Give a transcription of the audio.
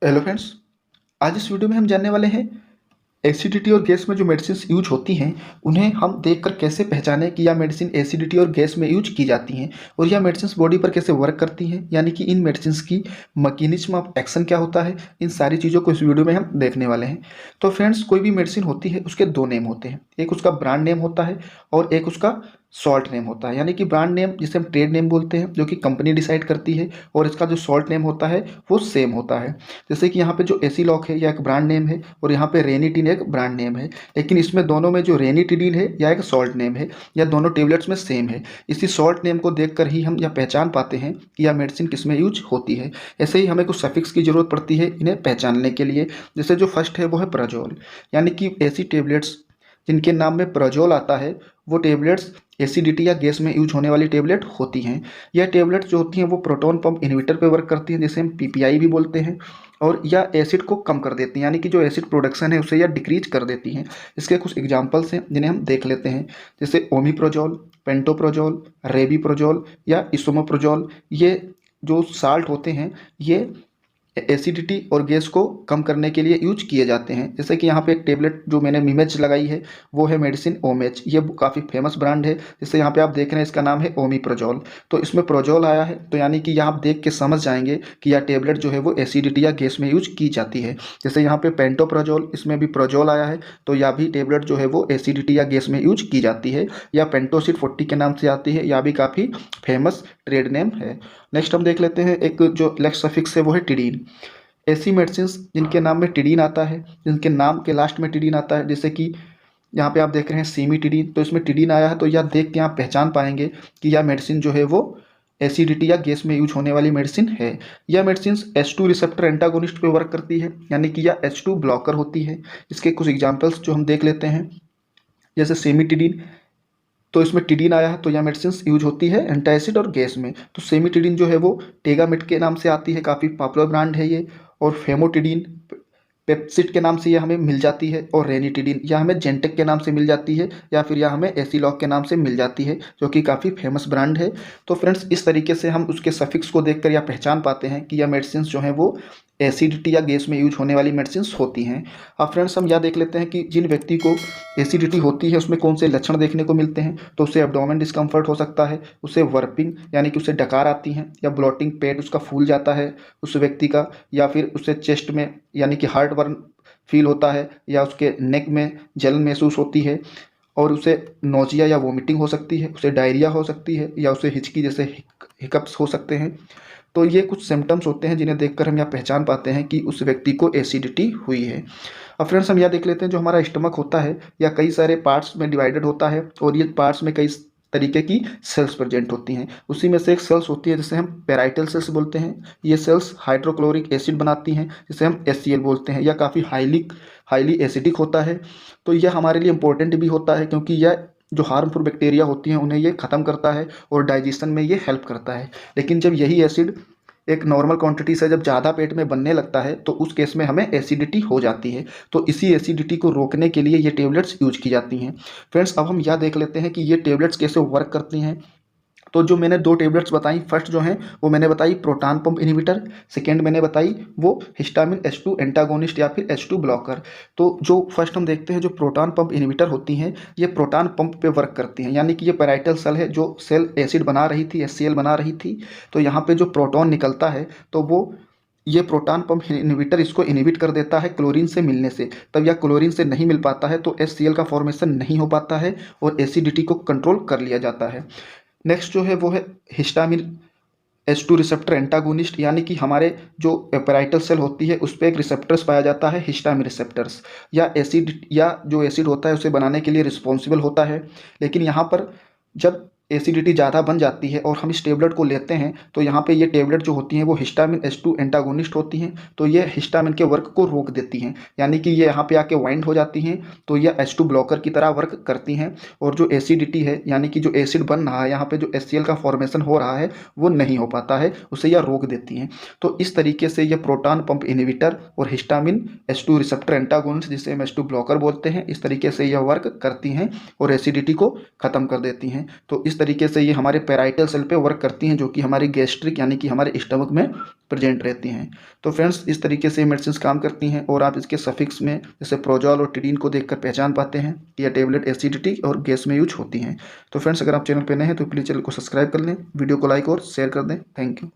Hello friends. आज इस video में हम जानने वाले हैं एसिडिटी और गैस में जो मेडिसिन यूज होती हैं उन्हें हम देखकर कैसे पहचानें कि यह मेडिसिन एसिडिटी और गैस में यूज की जाती हैं और यह मेडिसिन बॉडी पर कैसे वर्क करती हैं, यानी कि इन मेडिसिन की मैकेनिज्म ऑफ एक्शन क्या होता है। इन सारी चीज़ों को इस वीडियो में हम देखने वाले हैं। तो फ्रेंड्स, कोई भी मेडिसिन होती है उसके दो नेम होते हैं, एक उसका ब्रांड नेम होता है और एक उसका सॉल्ट नेम होता है। यानी कि ब्रांड नेम जिसे हम ट्रेड नेम बोलते हैं जो कि कंपनी डिसाइड करती है, और इसका जो सॉल्ट नेम होता है वो सेम होता है। जैसे कि यहाँ पे जो एसी लॉक है यह एक ब्रांड नेम है और यहाँ पे रेनिटिन एक ब्रांड नेम है, लेकिन इसमें दोनों में जो रेनिटिडिन है यह एक सॉल्ट नेम है, या दोनों टेबलेट्स में सेम है। इसी सॉल्ट नेम को देखकर ही हम यह पहचान पाते हैं कि यह मेडिसिन किस में यूज होती है। ऐसे ही हमें कुछ सफिक्स की जरूरत पड़ती है इन्हें पहचानने के लिए। जैसे जो फर्स्ट है वो है प्रजोल, यानी कि ऐसी टेबलेट्स जिनके नाम में प्रजोल आता है वो टेबलेट्स एसिडिटी या गैस में यूज होने वाली टेबलेट होती हैं। यह टेबलेट्स जो होती हैं वो प्रोटॉन पंप इनहिबिटर पे वर्क करती हैं, जिसे हम पीपीआई भी बोलते हैं, और यह एसिड को कम कर देती हैं, यानी कि जो एसिड प्रोडक्शन है उसे यह डिक्रीज कर देती हैं। इसके कुछ एग्जांपल्स हैं जिन्हें हम देख लेते हैं, जैसे ओमिप्रोजोल, पेंटोप्रोजोल, रेबिप्रोजोल या इसोमोप्रोजोल। ये जो साल्ट होते हैं ये एसिडिटी और गैस को कम करने के लिए यूज किए जाते हैं। जैसे कि यहाँ पे एक टेबलेट जो मैंने मिमेज लगाई है वो है मेडिसिन ओमेज। ये काफ़ी फेमस ब्रांड है। जैसे यहाँ पे आप देख रहे हैं इसका नाम है ओमिप्रोजोल, तो इसमें प्रोजोल आया है, तो यानी कि यहाँ आप देख के समझ जाएंगे कि यह टेबलेट जो है वो एसिडिटी या गैस में यूज की जाती है। जैसे यहाँ पे पेंटोप्रोजोल, इसमें भी प्रोजोल आया है, तो यह भी टेबलेट जो है वो एसिडिटी या गैस में यूज की जाती है, या पेंटोसिड 40 के नाम से आती है, यह भी काफ़ी फेमस ट्रेड नेम है। नेक्स्ट हम देख लेते हैं एक जो नेक्स्ट सफिक्स है वो है टिडीन। ऐसी मेडिसिन जिनके नाम में टिडीन आता है, जिनके नाम के लास्ट में टिडीन आता है, जैसे कि यहाँ पे आप देख रहे हैं सीमीटिडीन, तो इसमें टिडीन आया है, तो यह देख के आप पहचान पाएंगे कि यह मेडिसिन जो है वो एसिडिटी या गैस में यूज होने वाली मेडिसिन है। यह मेडिसिन H2 रिसेप्टर एंटागोनिस्ट पे वर्क करती है, यानी कि यह H2 ब्लॉकर होती है। इसके कुछ एग्जांपल्स जो हम देख लेते हैं, जैसे सेमीटिडीन, तो इसमें टिडीन आया है, तो यह मेडिसिन यूज होती है एंटासिड और गैस में। तो सेमीटिडीन जो है वो टेगामेट के नाम से आती है, काफ़ी पॉपुलर ब्रांड है ये। और फेमोटिडीन पेप्सिड के नाम से यह हमें मिल जाती है, और रेनिटिडीन यह हमें जेंटेक के नाम से मिल जाती है, या फिर यह हमें एसीलॉक के नाम से मिल जाती है, जो कि काफ़ी फेमस ब्रांड है। तो फ्रेंड्स, इस तरीके से हम उसके सफिक्स को देखकर यह पहचान पाते हैं कि यह मेडिसिन जो है वो एसिडिटी या गैस में यूज होने वाली मेडिसिन होती हैं। अब फ्रेंड्स, हम यह देख लेते हैं कि जिन व्यक्ति को एसिडिटी होती है उसमें कौन से लक्षण देखने को मिलते हैं। तो उसे एब्डोमेन डिस्कम्फर्ट हो सकता है, उसे वर्पिंग यानी कि उसे डकार आती हैं, या ब्लोटिंग, पेट उसका फूल जाता है उस व्यक्ति का, या फिर उसे चेस्ट में यानी कि हार्ट बर्न फील होता है, या उसके नेक में जलन महसूस होती है, और उसे नोजिया या वोमिटिंग हो सकती है, उसे डायरिया हो सकती है, या उसे हिचकी जैसे हिकअप्स हो सकते हैं। तो ये कुछ सिम्टम्स होते हैं जिन्हें देखकर हम यह पहचान पाते हैं कि उस व्यक्ति को एसिडिटी हुई है। अब फ्रेंड्स, हम यह देख लेते हैं, जो हमारा स्टमक होता है या कई सारे पार्ट्स में डिवाइडेड होता है, और ये पार्ट्स में कई तरीके की सेल्स प्रेजेंट होती हैं। उसी में से एक सेल्स होती है जिसे हम पेराइटल सेल्स बोलते हैं। ये सेल्स हाइड्रोक्लोरिक एसिड बनाती हैं, जिसे हम HCl बोलते हैं। यह काफ़ी हाईली एसिडिक होता है। तो यह हमारे लिए इंपॉर्टेंट भी होता है, क्योंकि यह जो हार्मफुल बैक्टीरिया होती हैं उन्हें ये ख़त्म करता है और डाइजेशन में ये हेल्प करता है। लेकिन जब यही एसिड एक नॉर्मल क्वांटिटी से जब ज़्यादा पेट में बनने लगता है तो उस केस में हमें एसिडिटी हो जाती है। तो इसी एसिडिटी को रोकने के लिए ये टेबलेट्स यूज की जाती हैं। फ्रेंड्स, अब हम यह देख लेते हैं कि ये टेबलेट्स कैसे वर्क करती हैं। तो जो मैंने दो टेबलेट्स बताई, फर्स्ट जो हैं वो मैंने बताई प्रोटॉन पंप इनहिबिटर, सेकेंड मैंने बताई वो हिस्टामिन H2 एंटागोनिस्ट या फिर H2 ब्लॉकर। तो जो फर्स्ट हम देखते हैं, जो प्रोटॉन पंप इनहिबिटर होती हैं, ये प्रोटॉन पंप पे वर्क करती हैं, यानी कि ये पैराइटल सेल है जो सेल एसिड बना रही थी, HCl बना रही थी। तो यहाँ पे जो प्रोटॉन निकलता है तो वो ये प्रोटॉन पंप इनहिबिटर इसको इनहिबिट कर देता है क्लोरीन से मिलने से। तब यह क्लोरीन से नहीं मिल पाता है तो HCl का फॉर्मेशन नहीं हो पाता है और एसिडिटी को कंट्रोल कर लिया जाता है। नेक्स्ट जो है वो है हिस्टामिन H2 रिसेप्टर एंटागोनिस्ट, यानी कि हमारे जो पैराइटल सेल होती है उस पर एक रिसेप्टर्स पाया जाता है, हिस्टामिन रिसेप्टर्स, या एसिड या जो एसिड होता है उसे बनाने के लिए रिस्पॉन्सिबल होता है। लेकिन यहाँ पर जब एसिडिटी ज़्यादा बन जाती है और हम इस टेबलेट को लेते हैं तो यहाँ पे ये टेबलेट जो होती हैं वो हिस्टामिन H2 एंटागोनिस्ट होती हैं, तो ये हिस्टामिन के वर्क को रोक देती हैं, यानी कि ये यहाँ पे आके वाइंड हो जाती हैं, तो ये H2 ब्लॉकर की तरह वर्क करती हैं। और जो एसिडिटी है यानी कि जो एसिड बन रहा है, यहाँ पे जो HCl का फॉर्मेशन हो रहा है वो नहीं हो पाता है, उसे यह रोक देती हैं। तो इस तरीके से यह प्रोटॉन पंप इनहिबिटर और हिस्टामिन H2 रिसेप्टर एंटागोनिस्ट, जिसे हम H2 ब्लॉकर बोलते हैं, इस तरीके से यह वर्क करती हैं और एसिडिटी को ख़त्म कर देती हैं। तो इस तरीके से ये हमारे पैराइटल सेल पे वर्क करती हैं, जो कि हमारी गैस्ट्रिक यानी कि हमारे स्टमक में प्रेजेंट रहती हैं। तो फ्रेंड्स, इस तरीके से मेडिसिन काम करती हैं और आप इसके सफिक्स में जैसे प्रोजॉल और टिडीन को देखकर पहचान पाते हैं कि यह टेबलेट एसिडिटी और गैस में यूज होती हैं। तो फ्रेंड्स, अगर आप चैनल पर नए हैं तो प्लीज़ चैनल को सब्सक्राइब कर लें, वीडियो को लाइक और शेयर कर दें। Thank you.